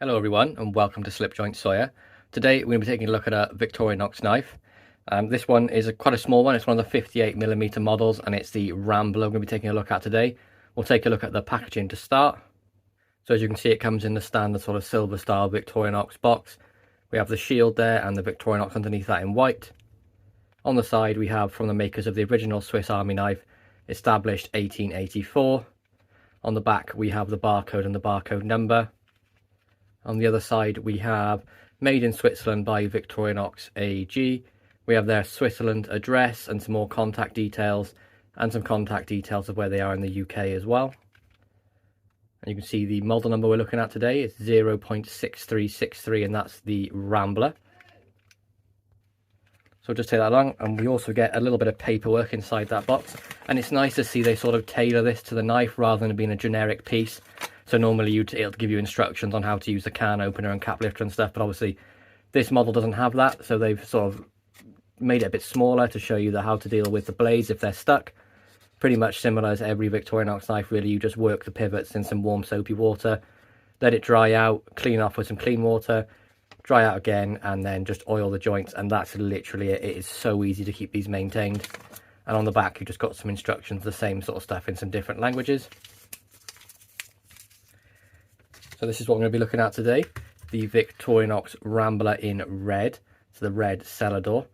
Hello everyone and welcome to Slipjoint Sawyer. Today we're going to be taking a look at a Victorinox knife. This one is quite a small one. It's one of the 58mm models and it's the Rambler we're going to be taking a look at today. We'll take a look at the packaging to start. So as you can see, it comes in the standard sort of silver style Victorinox box. We have the shield there and the Victorinox underneath that in white. On the side we have from the makers of the original Swiss Army knife, established 1884. On the back we have the barcode and the barcode number. On the other side we have made in Switzerland by Victorinox AG. We have their Switzerland address and some more contact details and some contact details of where they are in the UK as well. And you can see the model number we're looking at today is 0.6363 and that's the Rambler. So just take that along, and we also get a little bit of paperwork inside that box, and it's nice to see they sort of tailor this to the knife rather than being a generic piece. So normally it'll give you instructions on how to use the can opener and cap lifter and stuff, but obviously this model doesn't have that, so they've sort of made it a bit smaller to show you how to deal with the blades if they're stuck. Pretty much similar as every Victorinox knife really. You just work the pivots in some warm soapy water, let it dry out, clean off with some clean water, dry out again, and then just oil the joints, and that's literally it. It is so easy to keep these maintained. And on the back you just got some instructions, the same sort of stuff in some different languages. So this is what we're going to be looking at today, the Victorinox Rambler in red, so the red cellar door.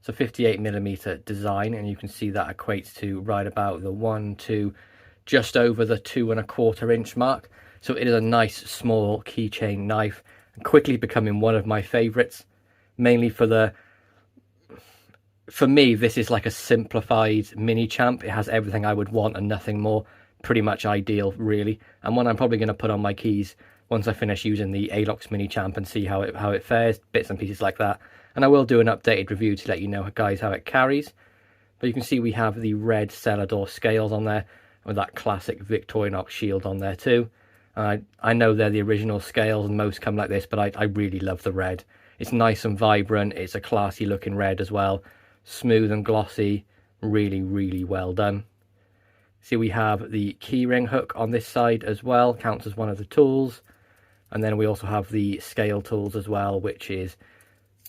It's a 58mm design, and you can see that equates to right about the just over the 2¼ inch mark. So it is a nice small keychain knife, and quickly becoming one of my favourites, mainly for me this is like a simplified mini champ. It has everything I would want and nothing more. Pretty much ideal really, and one I'm probably going to put on my keys once I finish using the Alox mini champ and see how it fares, bits and pieces like that. And I will do an updated review to let you know guys how it carries. But you can see we have the red cellar door scales on there with that classic Victorinox shield on there too. I know they're the original scales and most come like this, but I really love the red. It's nice and vibrant, it's a classy looking red as well, smooth and glossy, really well done. See, we have the keyring hook on this side as well, counts as one of the tools. And then we also have the scale tools as well, which is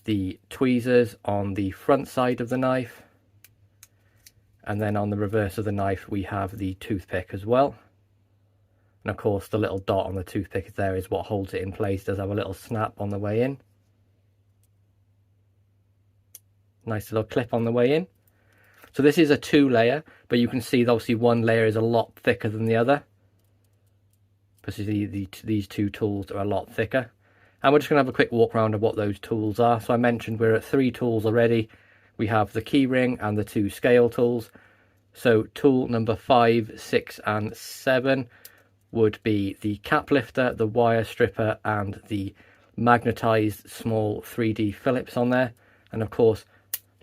the tweezers on the front side of the knife. And then on the reverse of the knife, we have the toothpick as well. And of course, the little dot on the toothpick there is what holds it in place. It does have a little snap on the way in. Nice little clip on the way in. So this is a 2-layer, but you can see that obviously one layer is a lot thicker than the other. Because these two tools are a lot thicker. And we're just going to have a quick walk around of what those tools are. So I mentioned we're at 3 tools already. We have the key ring and the 2 scale tools. So tool number 5, 6 and 7 would be the cap lifter, the wire stripper and the magnetized small 3D Phillips on there. And of course,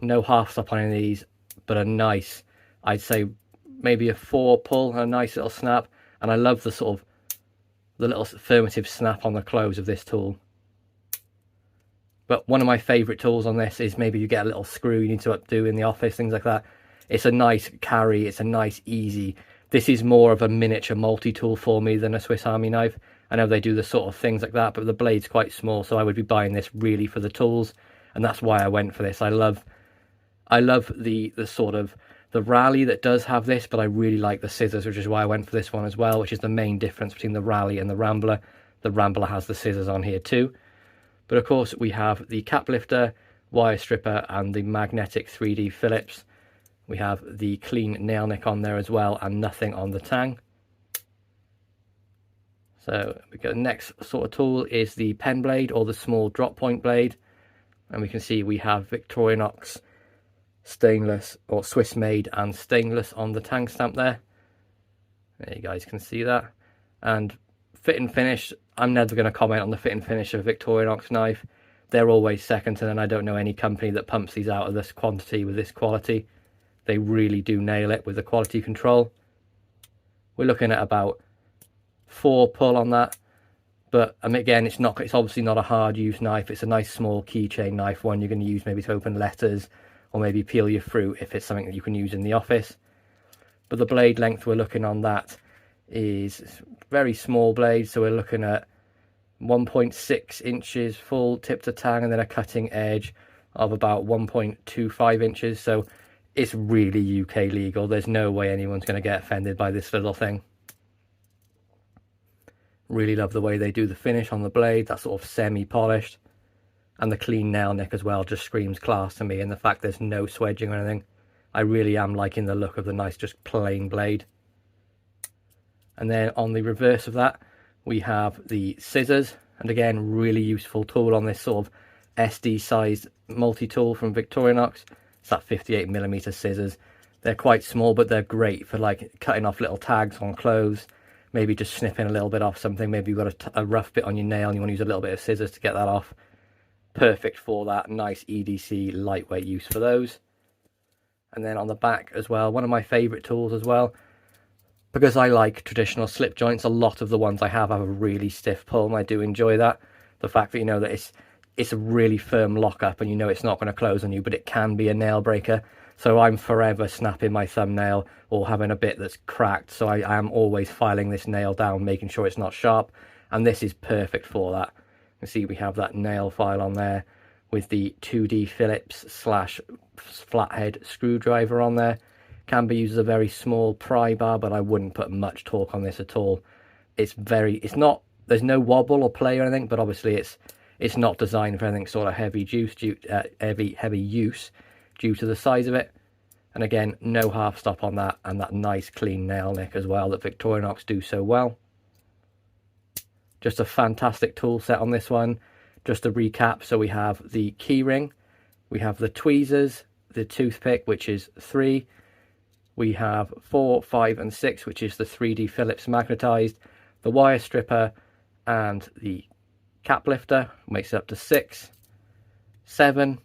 no half stop on any of these, but a nice, I'd say maybe a 4 pull, a nice little snap. And I love the little affirmative snap on the close of this tool. But one of my favourite tools on this is maybe you get a little screw you need to do in the office, things like that. It's a nice carry, it's a nice easy. This is more of a miniature multi-tool for me than a Swiss Army knife. I know they do the sort of things like that, but the blade's quite small, so I would be buying this really for the tools, and that's why I went for this. I love the sort of the Rally that does have this, but I really like the scissors, which is why I went for this one as well, which is the main difference between the Rally and the Rambler. The Rambler has the scissors on here too. But of course we have the cap lifter, wire stripper and the magnetic 3D Phillips. We have the clean nail nick on there as well and nothing on the tang. So we go, the next sort of tool is the pen blade or the small drop point blade. And we can see we have Victorinox stainless or Swiss made and stainless on the tang stamp there. There you guys can see that. And fit and finish, I'm never going to comment on the fit and finish of a Victorinox knife. They're always second to none. I don't know any company that pumps these out of this quantity with this quality. They really do nail it with the quality control. We're looking at about 4 pull on that. But again, it's obviously not a hard use knife. It's a nice small keychain knife, one you're going to use maybe to open letters or maybe peel your fruit if it's something that you can use in the office. But the blade length we're looking on that is very small blade, so we're looking at 1.6 inches full tip to tang, and then a cutting edge of about 1.25 inches. So it's really UK legal. There's no way anyone's going to get offended by this little thing. Really love the way they do the finish on the blade, that sort of semi-polished. And the clean nail nick as well just screams class to me, and the fact there's no swedging or anything. I really am liking the look of the nice, just plain blade. And then on the reverse of that, we have the scissors. And again, really useful tool on this sort of SD sized multi-tool from Victorinox. It's that 58mm scissors. They're quite small, but they're great for like cutting off little tags on clothes, maybe just snipping a little bit off something. Maybe you've got a rough bit on your nail and you want to use a little bit of scissors to get that off. Perfect for that. Nice EDC lightweight use for those. And then on the back as well, one of my favorite tools as well, because I like traditional slip joints. A lot of the ones I have a really stiff pull, and I do enjoy that. The fact that you know that it's a really firm lockup, and you know it's not going to close on you, but it can be a nail breaker. So I'm forever snapping my thumbnail or having a bit that's cracked. So I am always filing this nail down, making sure it's not sharp. And this is perfect for that. You can see we have that nail file on there with the 2D Phillips / flathead screwdriver on there. Can be used as a very small pry bar, but I wouldn't put much torque on this at all. There's no wobble or play or anything, but obviously it's not designed for anything sort of heavy use due to the size of it. And again, no half stop on that, and that nice clean nail nick as well that Victorinox do so well. Just a fantastic tool set on this one. Just to recap, so we have the key ring, we have the tweezers, the toothpick, which is 3, we have 4, 5 and 6, which is the 3D Phillips magnetized, the wire stripper and the cap lifter, makes it up to 6, 7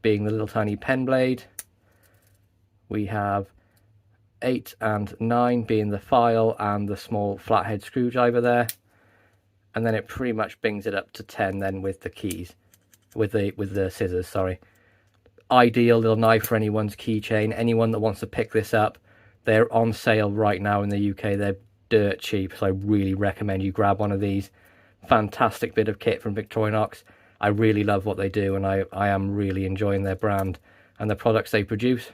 being the little tiny pen blade, we have 8 and 9 being the file and the small flathead screwdriver there. And then it pretty much brings it up to 10 then with the keys, with the scissors, sorry. Ideal little knife for anyone's keychain. Anyone that wants to pick this up, they're on sale right now in the UK. They're dirt cheap, so I really recommend you grab one of these. Fantastic bit of kit from Victorinox. I really love what they do, and I am really enjoying their brand and the products they produce.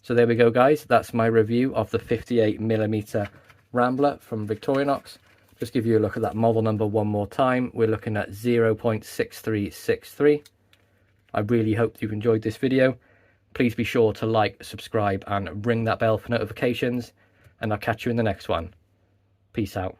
So there we go, guys. That's my review of the 58mm Rambler from Victorinox. Just give you a look at that model number one more time. We're looking at 0.6363. I really hope you've enjoyed this video. Please be sure to like, subscribe, and ring that bell for notifications. And I'll catch you in the next one. Peace out.